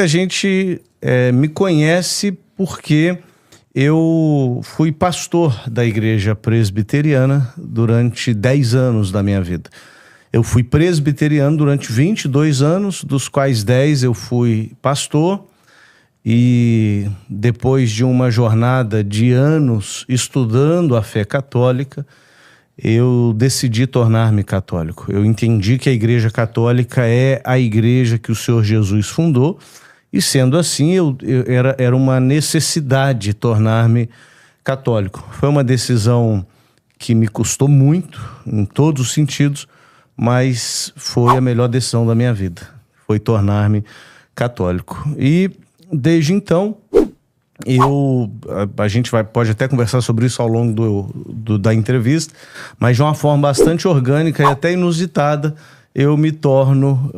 A gente me conhece porque eu fui pastor da igreja presbiteriana durante 10 anos da minha vida. Eu fui presbiteriano durante 22 anos, dos quais 10 eu fui pastor. E depois de uma jornada de anos estudando a fé católica, eu decidi tornar-me católico. Eu entendi que a Igreja Católica é a igreja que o Senhor Jesus fundou, e sendo assim, era uma necessidade tornar-me católico. Foi uma decisão que me custou muito, em todos os sentidos, mas foi a melhor decisão da minha vida. Foi tornar-me católico. E desde então, a gente pode até conversar sobre isso ao longo da entrevista, mas de uma forma bastante orgânica e até inusitada, eu me torno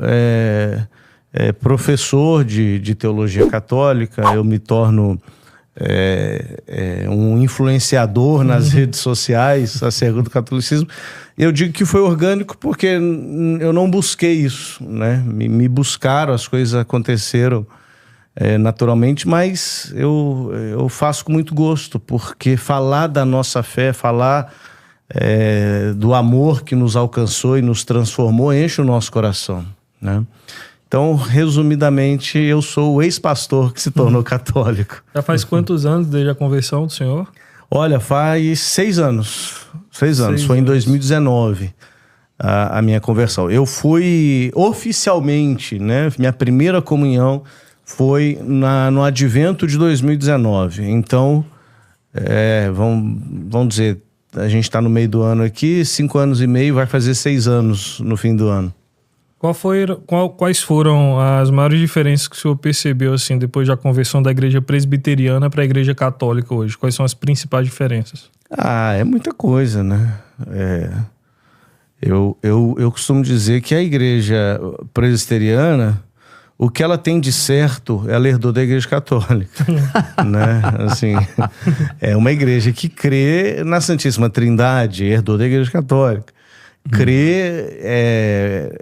professor de teologia católica, eu me torno um influenciador nas redes sociais acerca do catolicismo. Eu digo que foi orgânico porque eu não busquei isso, né? Me buscaram, as coisas aconteceram naturalmente, mas eu faço com muito gosto, porque falar da nossa fé, falar do amor que nos alcançou e nos transformou, enche o nosso coração, né? Então, resumidamente, eu sou o ex-pastor que se tornou católico. Já faz quantos anos desde a conversão do senhor? Olha, faz 6 anos. 6 anos. Foi em 2019 a minha conversão. Eu fui oficialmente, né? Minha primeira comunhão foi no advento de 2019. Então, vamos dizer, a gente está no meio do ano aqui, 5 anos e meio, vai fazer 6 anos no fim do ano. Quais foram as maiores diferenças que o senhor percebeu assim, depois da conversão da igreja presbiteriana para a igreja católica hoje? Quais são as principais diferenças? É muita coisa, né? Eu costumo dizer que a igreja presbiteriana, o que ela tem de certo, ela herdou da igreja católica, né? Assim, é uma igreja que crê na Santíssima Trindade, herdou da igreja católica. Crê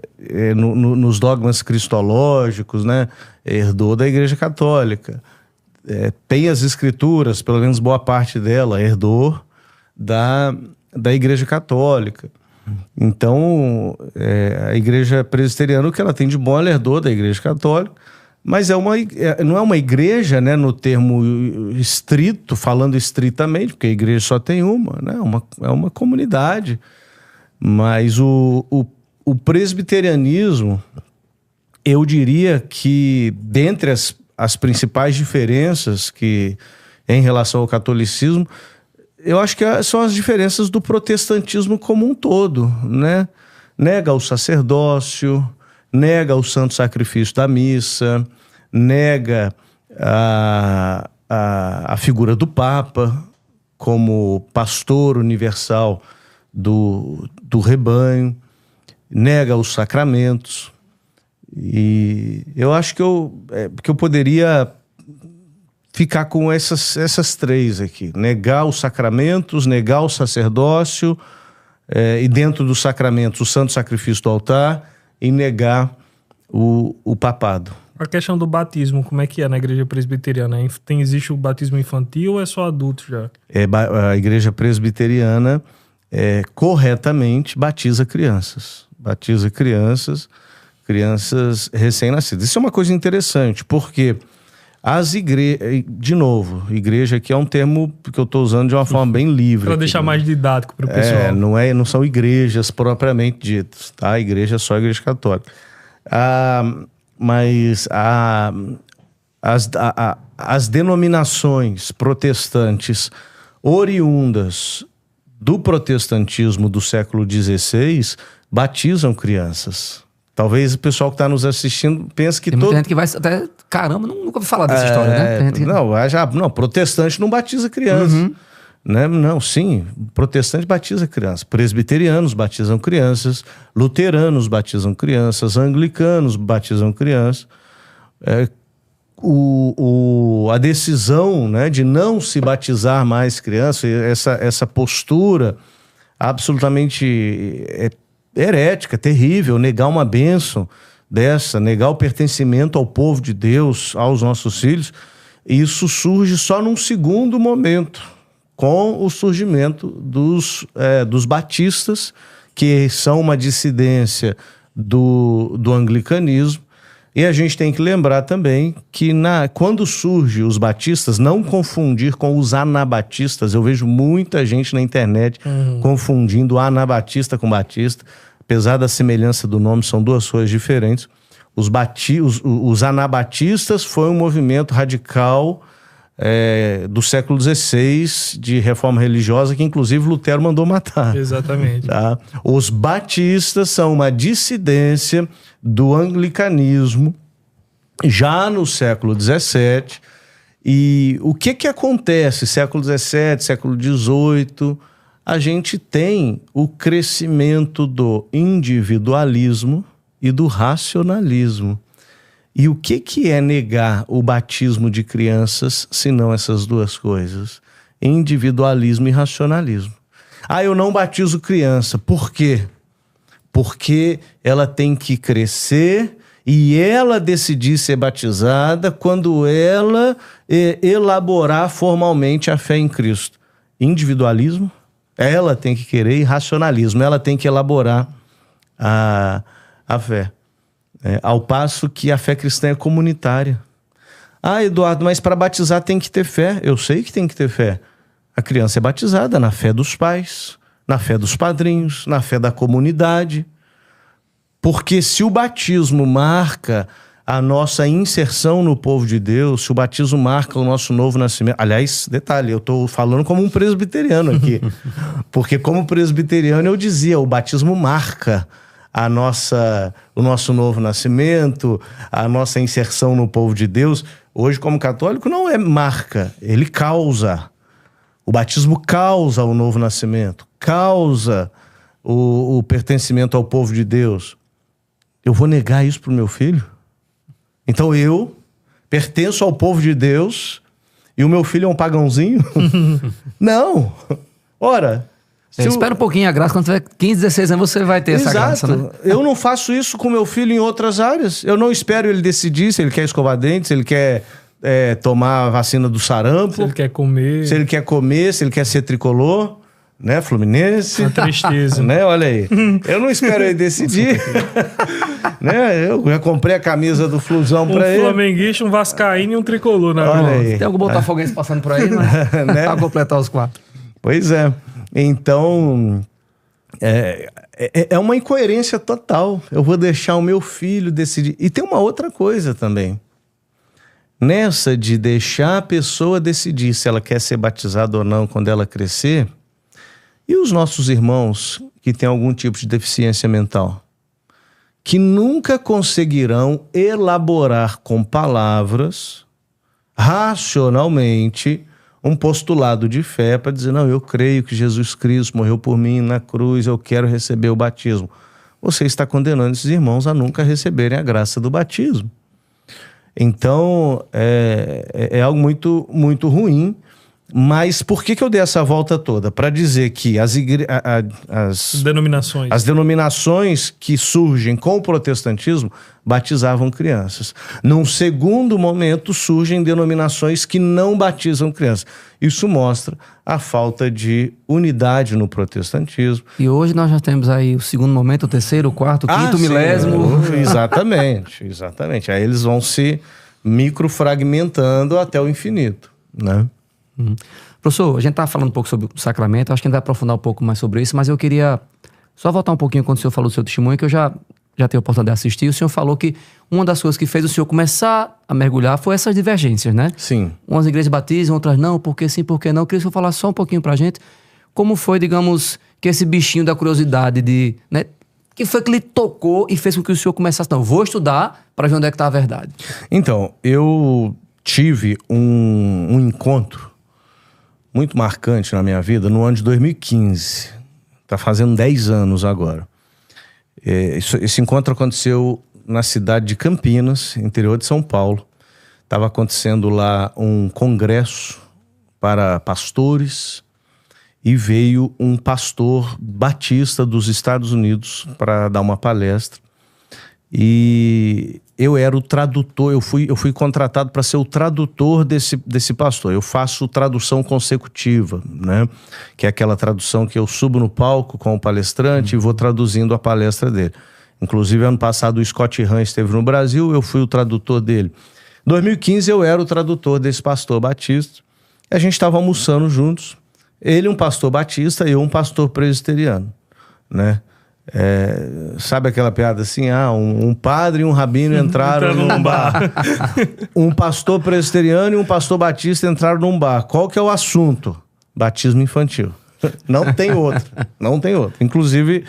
nos dogmas cristológicos, né? Herdou da igreja católica. Tem as escrituras, pelo menos boa parte dela, herdou da igreja católica. Então, a igreja presbiteriana, o que ela tem de bom, ela herdou da igreja católica, mas não é uma igreja, né, no termo estrito, falando estritamente, porque a igreja só tem uma, né? É uma comunidade. Mas o presbiterianismo, eu diria que dentre as principais diferenças que em relação ao catolicismo, eu acho que são as diferenças do protestantismo como um todo, né? Nega o sacerdócio, nega o santo sacrifício da missa, nega a figura do Papa como pastor universal do rebanho, nega os sacramentos. E eu acho que eu poderia ficar com essas 3 aqui: negar os sacramentos, negar o sacerdócio, e dentro dos sacramentos o santo sacrifício do altar, e negar o papado. A questão do batismo, como é que é na igreja presbiteriana? Existe o batismo infantil ou é só adulto já? A igreja presbiteriana corretamente batiza crianças. Batiza crianças recém-nascidas. Isso é uma coisa interessante, porque de novo, igreja aqui é um termo que eu estou usando de uma forma bem livre. Para deixar mais didático para o pessoal. Não são igrejas propriamente ditas, tá? A igreja é só a igreja católica. Mas as denominações protestantes oriundas do protestantismo do século XVI batizam crianças. Talvez o pessoal que está nos assistindo pense que tem muita gente que vai até... Caramba, nunca ouvi falar dessa história, né? Não, protestante não batiza criança. Uhum. Né? Não, sim, protestante batiza criança. Presbiterianos batizam crianças, luteranos batizam crianças, anglicanos batizam crianças. A decisão, né, de não se batizar mais criança, essa postura absolutamente herética, terrível, negar uma bênção, dessa, negar o pertencimento ao povo de Deus, aos nossos filhos, isso surge só num segundo momento, com o surgimento dos batistas, que são uma dissidência do anglicanismo. E a gente tem que lembrar também que quando surge os batistas, não confundir com os anabatistas. Eu vejo muita gente na internet confundindo anabatista com batista. Apesar da semelhança do nome, são duas coisas diferentes. Os anabatistas foi um movimento radical do século XVI, de reforma religiosa, que inclusive Lutero mandou matar. Exatamente. Tá? Os batistas são uma dissidência do anglicanismo, já no século XVII. E o que acontece? Século XVII, século XVIII, a gente tem o crescimento do individualismo e do racionalismo. E o que é negar o batismo de crianças, se não essas duas coisas? Individualismo e racionalismo. Eu não batizo criança. Por quê? Porque ela tem que crescer e ela decidir ser batizada quando ela elaborar formalmente a fé em Cristo. Individualismo, ela tem que querer, e racionalismo, ela tem que elaborar a fé. Ao passo que a fé cristã é comunitária. Eduardo, mas para batizar tem que ter fé. Eu sei que tem que ter fé. A criança é batizada na fé dos pais, na fé dos padrinhos, na fé da comunidade. Porque se o batismo marca a nossa inserção no povo de Deus, se o batismo marca o nosso novo nascimento... Aliás, detalhe, eu estou falando como um presbiteriano aqui. Porque como presbiteriano eu dizia, o batismo marca o nosso novo nascimento, a nossa inserção no povo de Deus. Hoje, como católico, não é marca, ele causa. O batismo causa o novo nascimento, causa o pertencimento ao povo de Deus. Eu vou negar isso para o meu filho? Então eu pertenço ao povo de Deus e o meu filho é um pagãozinho? Não! Ora... Espera um pouquinho a graça, quando tiver 15, 16 anos você vai ter essa graça, né? Eu não faço isso com meu filho em outras áreas. Eu não espero ele decidir se ele quer escovar dentes, se ele quer tomar a vacina do sarampo. Se ele quer comer. Se ele quer comer, se ele quer ser tricolor, né? Fluminense. Uma tristeza. Né? Olha aí. Eu não espero ele decidir. Né? Eu já comprei a camisa do Flusão pra ele. Um flamenguista, um vascaíno e um tricolor na Olha mão. aí. Tem algum botafoguense passando por aí, né? Pra completar os 4. Pois é. Então, é uma incoerência total. Eu vou deixar o meu filho decidir. E tem uma outra coisa também. Nessa de deixar a pessoa decidir se ela quer ser batizada ou não quando ela crescer, e os nossos irmãos que têm algum tipo de deficiência mental, que nunca conseguirão elaborar com palavras, racionalmente, um postulado de fé para dizer, não, eu creio que Jesus Cristo morreu por mim na cruz, eu quero receber o batismo. Você está condenando esses irmãos a nunca receberem a graça do batismo. Então, é algo muito, muito ruim. Mas por que eu dei essa volta toda? Para dizer que as denominações que surgem com o protestantismo batizavam crianças. Num segundo momento, surgem denominações que não batizam crianças. Isso mostra a falta de unidade no protestantismo. E hoje nós já temos aí o segundo momento, o terceiro, o quarto, o quinto, o milésimo. Exatamente. Aí eles vão se microfragmentando até o infinito, né? Professor, a gente estava falando um pouco sobre o sacramento, acho que a gente vai aprofundar um pouco mais sobre isso, mas eu queria só voltar um pouquinho quando o senhor falou do seu testemunho, que eu já tive a oportunidade de assistir. O senhor falou que uma das coisas que fez o senhor começar a mergulhar foi essas divergências, né? Sim. Umas igrejas batizam, outras não, por que sim, por que não? Eu queria que o senhor falasse só um pouquinho pra gente como foi, digamos, que esse bichinho da curiosidade né? Que foi que lhe tocou e fez com que o senhor começasse, não, vou estudar para ver onde é que está a verdade. Então, eu tive um encontro muito marcante na minha vida no ano de 2015. Está fazendo 10 anos agora. Esse encontro aconteceu na cidade de Campinas, interior de São Paulo. Estava acontecendo lá um congresso para pastores e veio um pastor batista dos Estados Unidos para dar uma palestra. E eu era o tradutor, eu fui contratado para ser o tradutor desse pastor. Eu faço tradução consecutiva, né? Que é aquela tradução que eu subo no palco com o palestrante e vou traduzindo a palestra dele. Inclusive, ano passado, o Scott Hahn esteve no Brasil, eu fui o tradutor dele. Em 2015, eu era o tradutor desse pastor batista. A gente estava almoçando juntos. Ele um pastor batista e eu um pastor presbiteriano, né? Sabe aquela piada assim? Um padre e um rabino entraram num bar. Um pastor presbiteriano e um pastor batista entraram num bar. Qual que é o assunto? Batismo infantil. Não tem outro. Não tem outro. Inclusive,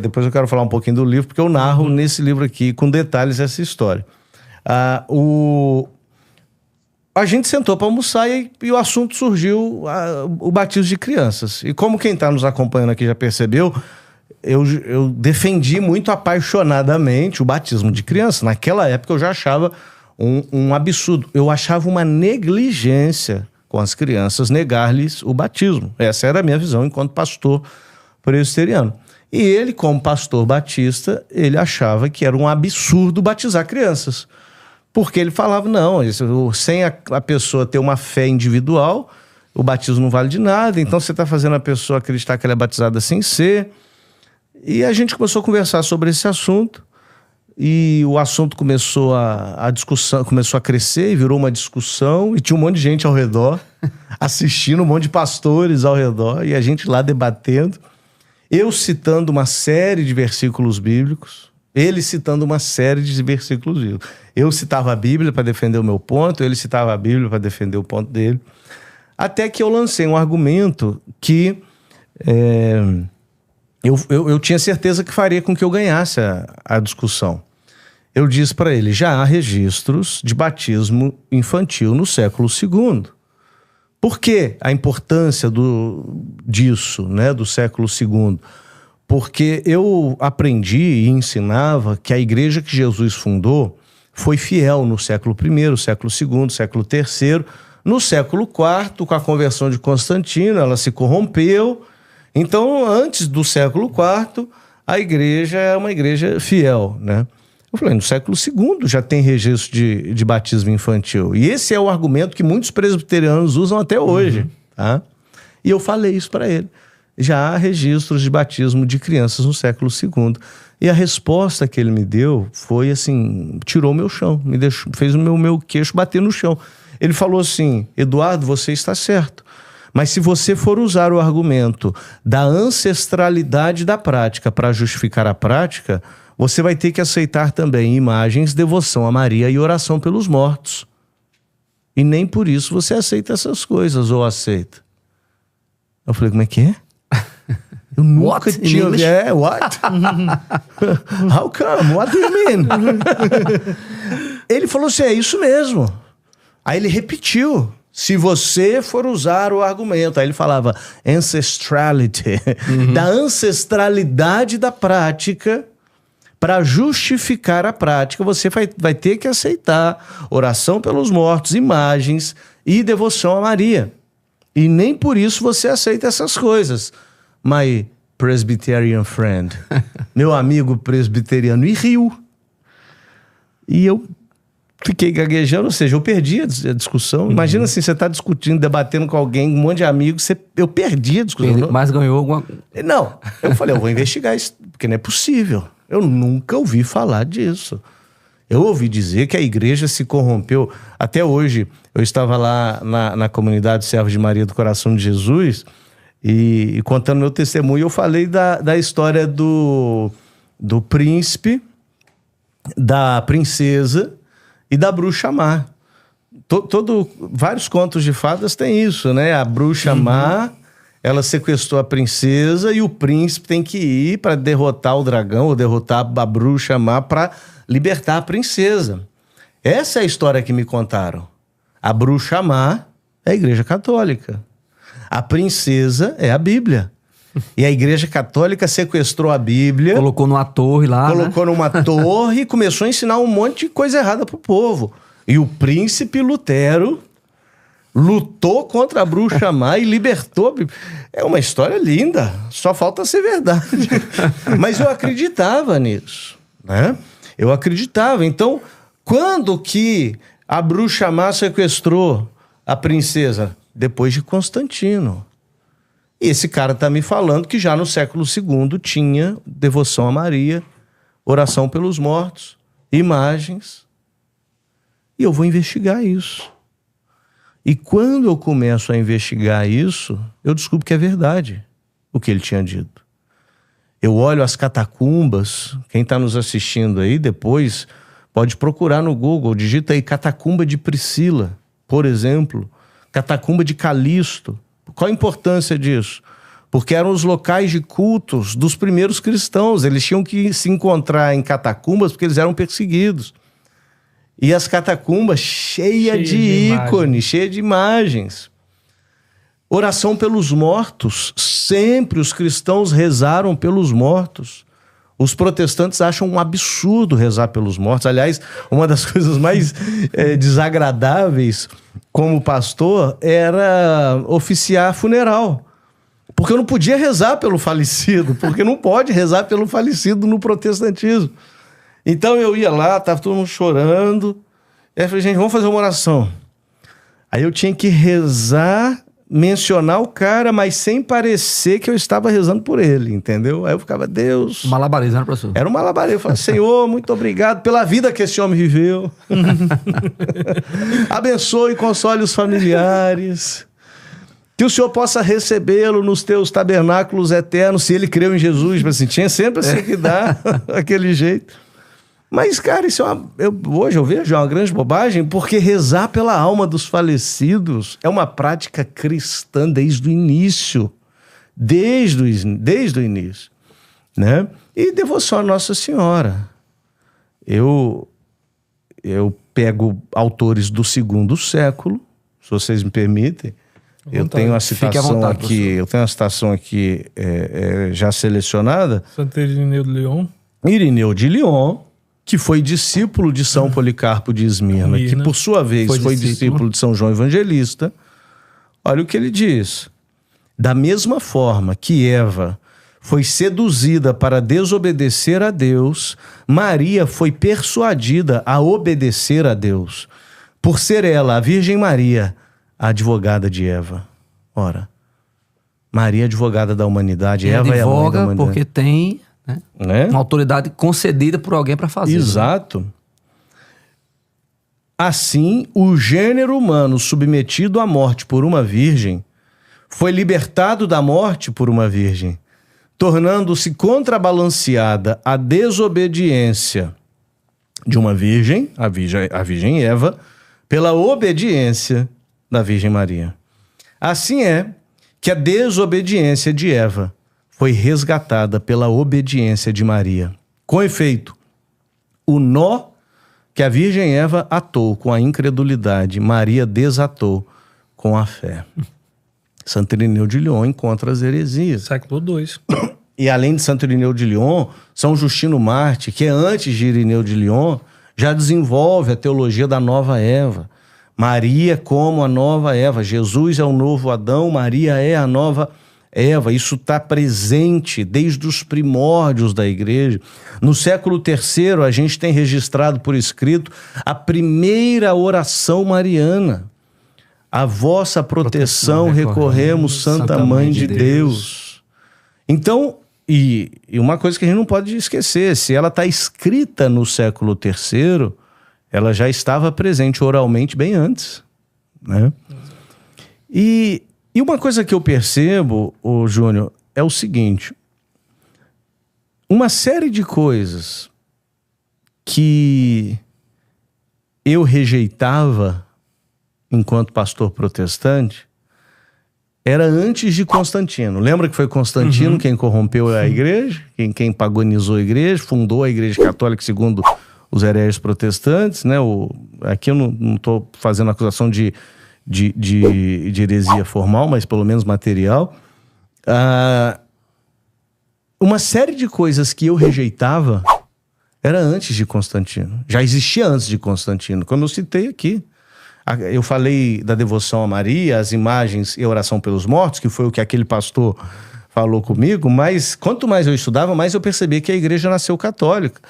depois eu quero falar um pouquinho do livro, porque eu narro nesse livro aqui, com detalhes, essa história. A gente sentou para almoçar e o assunto surgiu, o batismo de crianças. E como quem está nos acompanhando aqui já percebeu, eu defendi muito apaixonadamente o batismo de criança. Naquela época eu já achava um absurdo. Eu achava uma negligência com as crianças negar-lhes o batismo. Essa era a minha visão enquanto pastor presbiteriano. E ele, como pastor batista, ele achava que era um absurdo batizar crianças. Porque ele falava, não, sem a pessoa ter uma fé individual, o batismo não vale de nada, então você está fazendo a pessoa acreditar que ela é batizada sem ser. E a gente começou a conversar sobre esse assunto, e o assunto começou a discussão começou a crescer e virou uma discussão, e tinha um monte de gente ao redor, assistindo, um monte de pastores ao redor, e a gente lá debatendo, eu citando uma série de versículos bíblicos, ele citando uma série de versículos bíblicos. Eu citava a Bíblia para defender o meu ponto, ele citava a Bíblia para defender o ponto dele, até que eu lancei um argumento que eu tinha certeza que faria com que eu ganhasse a discussão. Eu disse para ele, já há registros de batismo infantil no século II. Por que a importância disso, né, do século II? Porque eu aprendi e ensinava que a igreja que Jesus fundou foi fiel no século I, século II, século III. No século IV, com a conversão de Constantino, ela se corrompeu. Então, antes do século IV, a igreja é uma igreja fiel, né? Eu falei, no século II já tem registro de batismo infantil. E esse é o argumento que muitos presbiterianos usam até hoje, tá? E eu falei isso para ele. Já há registros de batismo de crianças no século II. E a resposta que ele me deu foi assim, tirou o meu chão, fez o meu queixo bater no chão. Ele falou assim, Eduardo, você está certo. Mas se você for usar o argumento da ancestralidade da prática para justificar a prática, você vai ter que aceitar também imagens, devoção a Maria e oração pelos mortos. E nem por isso você aceita essas coisas, ou aceita. Eu falei, como é que é? Eu nunca tinha ouvido. What? How come? What do you mean? Ele falou assim, é isso mesmo. Aí ele repetiu. Se você for usar o argumento, aí ele falava ancestrality, da ancestralidade da prática, para justificar a prática, você vai ter que aceitar oração pelos mortos, imagens e devoção a Maria. E nem por isso você aceita essas coisas. My Presbyterian friend, meu amigo presbiteriano, e riu. E eu fiquei gaguejando, ou seja, eu perdi a discussão. Imagina assim, você está discutindo, debatendo com alguém, um monte de amigos, eu perdi a discussão. Mas ganhou alguma... Não, eu falei, eu vou investigar isso, porque não é possível. Eu nunca ouvi falar disso. Eu ouvi dizer que a igreja se corrompeu. Até hoje, eu estava lá na comunidade Servos de Maria do Coração de Jesus e contando meu testemunho, eu falei da história do príncipe, da princesa e da bruxa má. Vários contos de fadas têm isso, né? A bruxa má, ela sequestrou a princesa e o príncipe tem que ir para derrotar o dragão ou derrotar a bruxa má para libertar a princesa. Essa é a história que me contaram. A bruxa má é a Igreja Católica. A princesa é a Bíblia. E a Igreja Católica sequestrou a Bíblia. Colocou numa torre lá, colocou numa torre e começou a ensinar um monte de coisa errada pro povo. E o príncipe Lutero lutou contra a bruxa má e libertou a Bíblia. É uma história linda, só falta ser verdade. Mas eu acreditava nisso, né? Eu acreditava. Então, quando que a bruxa má sequestrou a princesa? Depois de Constantino. E esse cara está me falando que já no século II tinha devoção a Maria, oração pelos mortos, imagens. E eu vou investigar isso. E quando eu começo a investigar isso, eu descubro que é verdade o que ele tinha dito. Eu olho as catacumbas, quem está nos assistindo aí depois pode procurar no Google, digita aí Catacumba de Priscila, por exemplo, Catacumba de Calisto. Qual a importância disso? Porque eram os locais de cultos dos primeiros cristãos. Eles tinham que se encontrar em catacumbas porque eles eram perseguidos. E as catacumbas cheias de ícones, cheias de imagens. Oração pelos mortos. Sempre os cristãos rezaram pelos mortos. Os protestantes acham um absurdo rezar pelos mortos. Aliás, uma das coisas mais desagradáveis como pastor era oficiar funeral. Porque eu não podia rezar pelo falecido, porque não pode rezar pelo falecido no protestantismo. Então eu ia lá, tava todo mundo chorando. Aí eu falei, gente, vamos fazer uma oração. Aí eu tinha que rezar, mencionar o cara, mas sem parecer que eu estava rezando por ele, entendeu? Aí eu ficava, Deus... Malabarismo, né, professor? Era um malabarismo. Eu falava, Senhor, muito obrigado pela vida que esse homem viveu. Abençoe e console os familiares. Que o Senhor possa recebê-lo nos teus tabernáculos eternos, se ele creu em Jesus. Assim, tinha sempre assim que dar, aquele jeito. Mas, cara, isso é hoje eu vejo é uma grande bobagem, porque rezar pela alma dos falecidos é uma prática cristã desde o início. Desde o início. Né? E devoção a Nossa Senhora. Eu pego autores do 2º século, se vocês me permitem. Eu tenho uma citação aqui, já selecionada. Santo Irineu de Lyon. Irineu de Lyon, que foi discípulo de São Policarpo de Esmirna, que por sua vez foi discípulo de São João Evangelista. Olha o que ele diz. Da mesma forma que Eva foi seduzida para desobedecer a Deus, Maria foi persuadida a obedecer a Deus, por ser ela, a Virgem Maria, a advogada de Eva. Ora, Maria é advogada da humanidade, Eva é a mãe da humanidade. Porque tem uma autoridade concedida por alguém para fazer. Exato. Né? Assim, o gênero humano submetido à morte por uma virgem foi libertado da morte por uma virgem, tornando-se contrabalanceada a desobediência de uma virgem, a virgem Eva, pela obediência da Virgem Maria. Assim é que a desobediência de Eva foi resgatada pela obediência de Maria. Com efeito, o nó que a Virgem Eva atou com a incredulidade, Maria desatou com a fé. Santo Irineu de Lyon encontra as heresias. Século II. E além de Santo Irineu de Lyon, São Justino Mártir, que é antes de Irineu de Lyon, já desenvolve a teologia da nova Eva. Maria como a nova Eva. Jesus é o novo Adão, Maria é a nova Eva. Isso está presente desde os primórdios da igreja. No século III, a gente tem registrado por escrito a primeira oração mariana. A vossa proteção recorremos, Santa Mãe de Deus. Então, e uma coisa que a gente não pode esquecer, se ela está escrita no século III, ela já estava presente oralmente bem antes, né? E uma coisa que eu percebo, Júnior, é o seguinte: uma série de coisas que eu rejeitava enquanto pastor protestante era antes de Constantino. Lembra que foi Constantino quem corrompeu a igreja, quem pagonizou a igreja, fundou a igreja católica segundo os hereges protestantes, né? Aqui eu não estou fazendo acusação de heresia formal, mas pelo menos material. Uma série de coisas que eu rejeitava era antes de Constantino. Já existia antes de Constantino, como eu citei aqui. Eu falei da devoção a Maria, as imagens e a oração pelos mortos, que foi o que aquele pastor falou comigo, mas quanto mais eu estudava, mais eu percebi que a igreja nasceu católica.